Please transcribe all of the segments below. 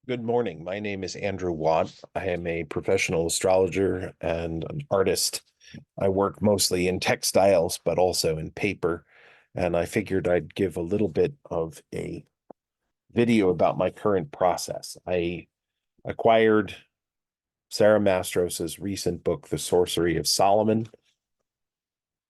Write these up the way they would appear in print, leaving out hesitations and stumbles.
Good morning. My name is Andrew Watt. I am a professional astrologer and an artist. I work mostly in textiles, but also in paper. And I figured I'd give a little bit of a video about my current process. I acquired Sara Mastros's recent book, The Sorcery of Solomon,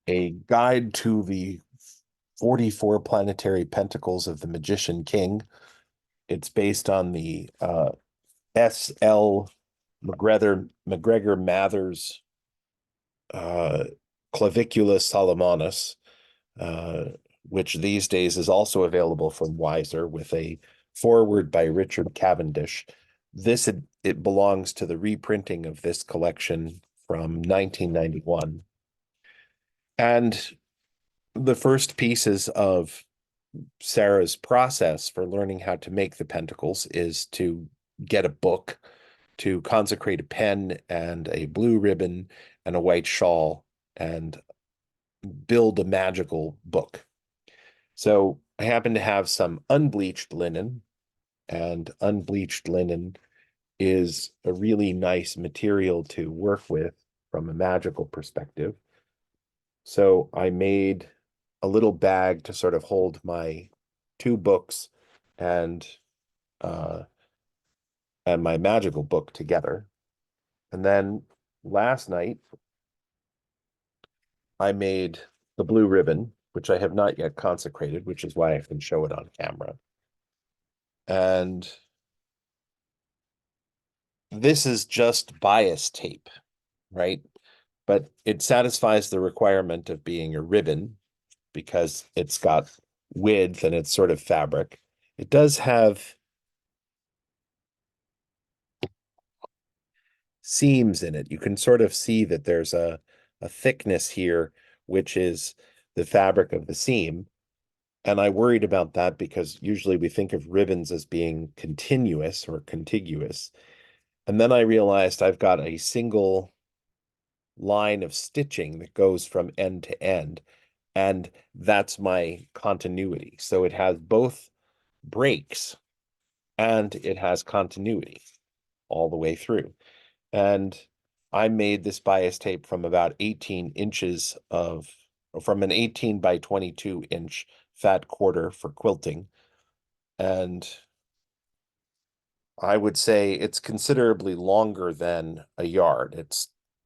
a guide to the 44 planetary pentacles of the Magician King. It's based on the S.L. McGregor Mather's uh, Clavicula Solomonis, uh, which these days is also available from Weiser with a foreword by Richard Cavendish. It belongs to the reprinting of this collection from 1991. And the first pieces of Sarah's process for learning how to make the pentacles is to get a book, to consecrate a pen and a blue ribbon and a white shawl and build a magical book. So I happen to have some unbleached linen, and unbleached linen is a really nice material to work with from a magical perspective. So I made a little bag to sort of hold my two books and uh, and my magical book together. And then last night I made the blue ribbon, which I have not yet consecrated, which is why I can show it on camera. And this is just bias tape, right? But it satisfies the requirement of being a ribbon because it's got width and it's sort of fabric. It does have seams in it. You can sort of see that there's a thickness here, which is the fabric of the seam. And I worried about that because usually we think of ribbons as being continuous or contiguous. And then I realized I've got a single line of stitching that goes from end to end, and that's my continuity. So it has both breaks and it has continuity all the way through. And I made this bias tape from about 18 inches from an 18 by 22 inch fat quarter for quilting. And I would say it's considerably longer than a yard.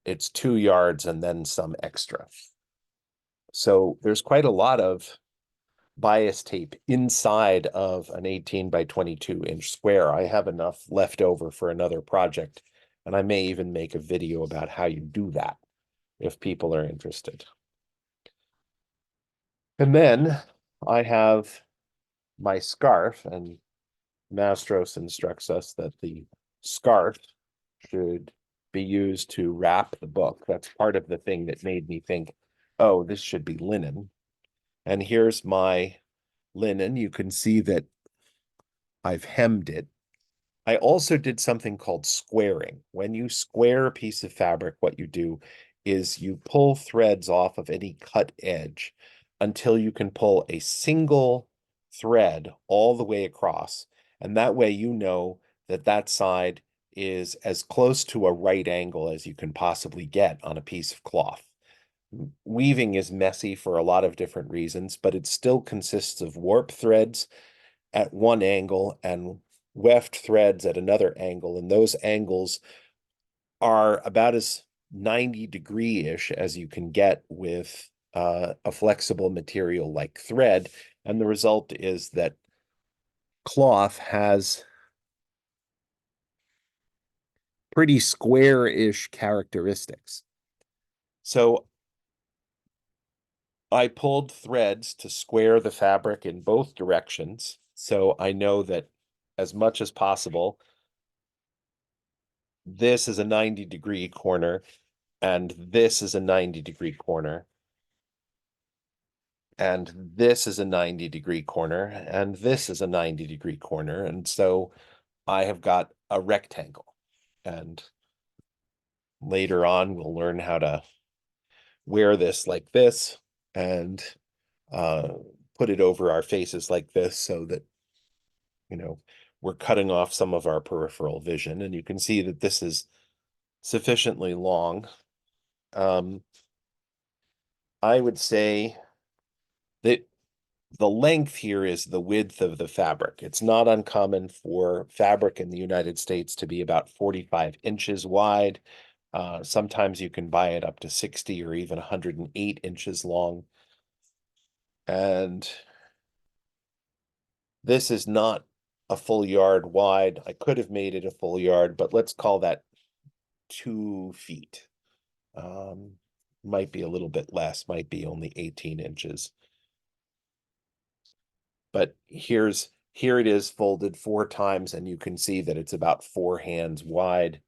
It's 2 yards and then some extra. So there's quite a lot of bias tape inside of an 18 by 22 inch square. I have enough left over for another project, and I may even make a video about how you do that if people are interested. And then I have my scarf, and Mastros instructs us that the scarf should be used to wrap the book. That's part of the thing that made me think, oh, this should be linen. And here's my linen. You can see that I've hemmed it. I also did something called squaring. When you square a piece of fabric, what you do is you pull threads off of any cut edge until you can pull a single thread all the way across. And that way you know that that side is as close to a right angle as you can possibly get on a piece of cloth. Weaving is messy for a lot of different reasons, but it still consists of warp threads at one angle and weft threads at another angle. And those angles are about as 90-degree-ish as you can get with a flexible material like thread. And the result is that cloth has pretty square-ish characteristics. So I pulled threads to square the fabric in both directions. So I know that as much as possible, this is a 90-degree corner and this is a 90-degree corner. And this is a 90-degree corner and this is a 90-degree corner. And so I have got a rectangle. And later on, we'll learn how to wear this like this and uh, put it over our faces like this so that we're cutting off some of our peripheral vision, and you can see that this is sufficiently long. I would say that the length here is the width of the fabric. It's not uncommon for fabric in the United States to be about 45 inches wide. Sometimes you can buy it up to 60 or even 108 inches long. And this is not a full yard wide. I could have made it a full yard, but let's call that 2 feet. Might be a little bit less, might be only 18 inches. But here it is folded 4 times, and you can see that it's about 4 hands wide.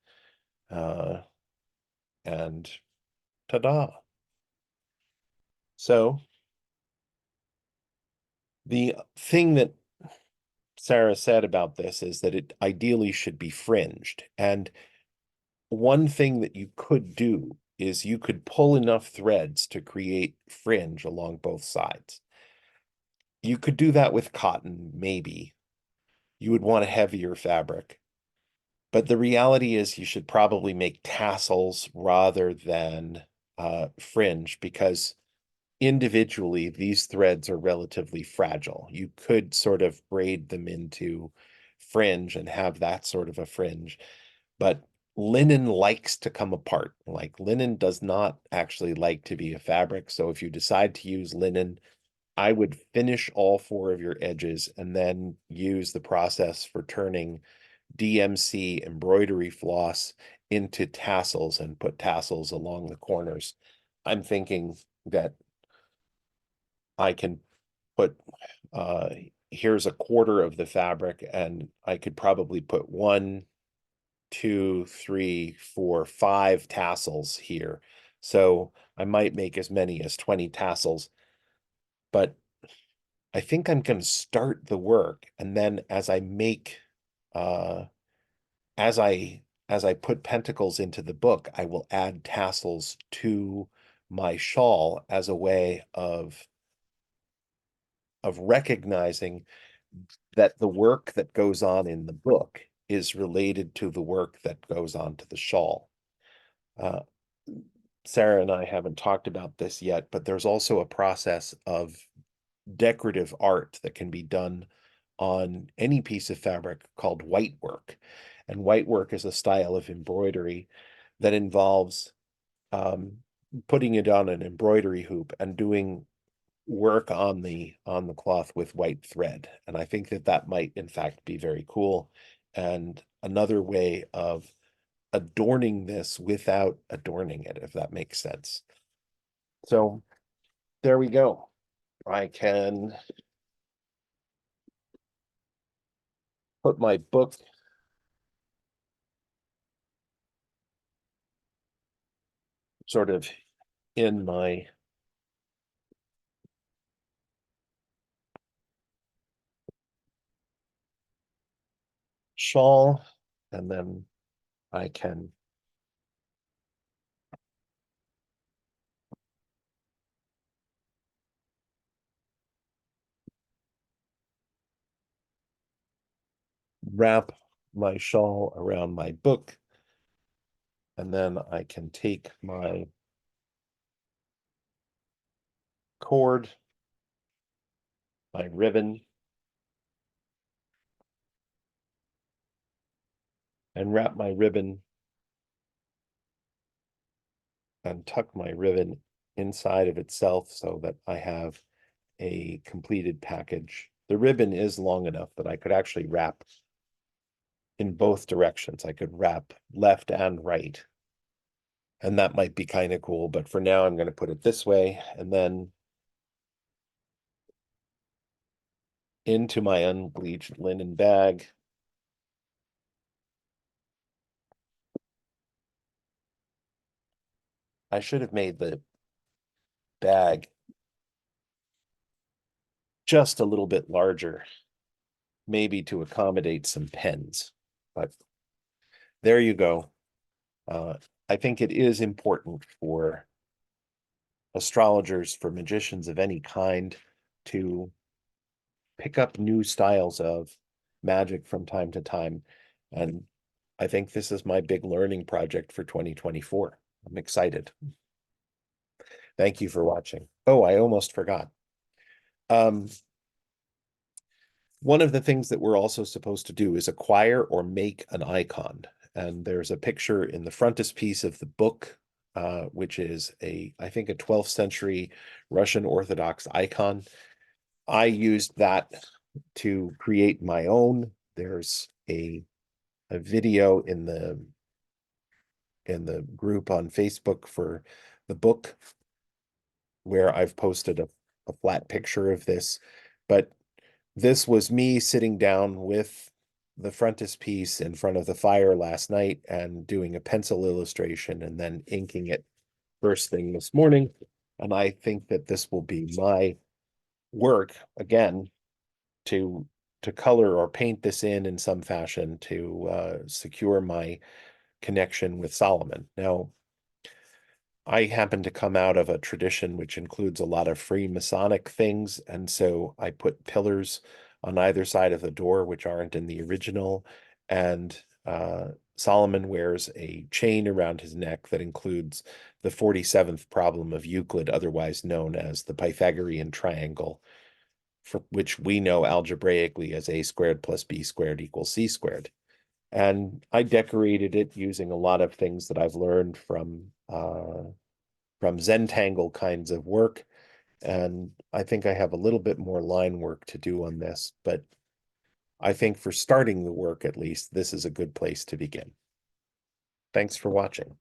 And ta-da. So the thing that Sara said about this is that it ideally should be fringed. And one thing that you could do is you could pull enough threads to create fringe along both sides. You could do that with cotton, maybe. You would want a heavier fabric. But the reality is you should probably make tassels rather than fringe, because individually these threads are relatively fragile. You could sort of braid them into fringe and have that sort of a fringe, but linen likes to come apart. Like, linen does not actually like to be a fabric. So if you decide to use linen, I would finish all 4 of your edges and then use the process for turning DMC embroidery floss into tassels and put tassels along the corners. I'm thinking that I can put, here's a quarter of the fabric, and I could probably put 1, 2, 3, 4, 5 tassels here. So I might make as many as 20 tassels, but I think I'm going to start the work, and then as I make, as I put pentacles into the book, I will add tassels to my shawl as a way of recognizing that the work that goes on in the book is related to the work that goes on to the shawl. Sara and I haven't talked about this yet, but there's also a process of decorative art that can be done on any piece of fabric called white work. And white work is a style of embroidery that involves putting it on an embroidery hoop and doing work on the cloth with white thread. And I think that that might in fact be very cool, and another way of adorning this without adorning it, if that makes sense. So there we go. I can put my book sort of in my shawl, and then I can wrap my shawl around my book, and then I can take my cord, my ribbon, and wrap my ribbon and tuck my ribbon inside of itself so that I have a completed package. The ribbon is long enough that I could actually wrap in both directions. I could wrap left and right, and that might be kind of cool. But for now, I'm going to put it this way, and then into my unbleached linen bag. I should have made the bag just a little bit larger, maybe to accommodate some pens, but there you go. I think it is important for astrologers, for magicians of any kind, to pick up new styles of magic from time to time. And I think this is my big learning project for 2024. I'm excited. Thank you for watching. Oh, I almost forgot. One of the things that we're also supposed to do is acquire or make an icon. And there's a picture in the frontispiece of the book, which is I think a 12th century Russian Orthodox icon. I used that to create my own. There's a video in the group on Facebook for the book where I've posted a flat picture of this, but this was me sitting down with the frontispiece in front of the fire last night and doing a pencil illustration and then inking it first thing this morning. And I think that this will be my work again to color or paint this in some fashion to secure my connection with Solomon. Now, I happen to come out of a tradition which includes a lot of Freemasonic things, and so I put pillars on either side of the door, which aren't in the original, and Solomon wears a chain around his neck that includes the 47th problem of Euclid, otherwise known as the Pythagorean triangle, for which we know algebraically as a squared plus b squared equals c squared. And I decorated it using a lot of things that I've learned from Zentangle kinds of work. And I think I have a little bit more line work to do on this, but I think for starting the work, at least, this is a good place to begin. Thanks for watching.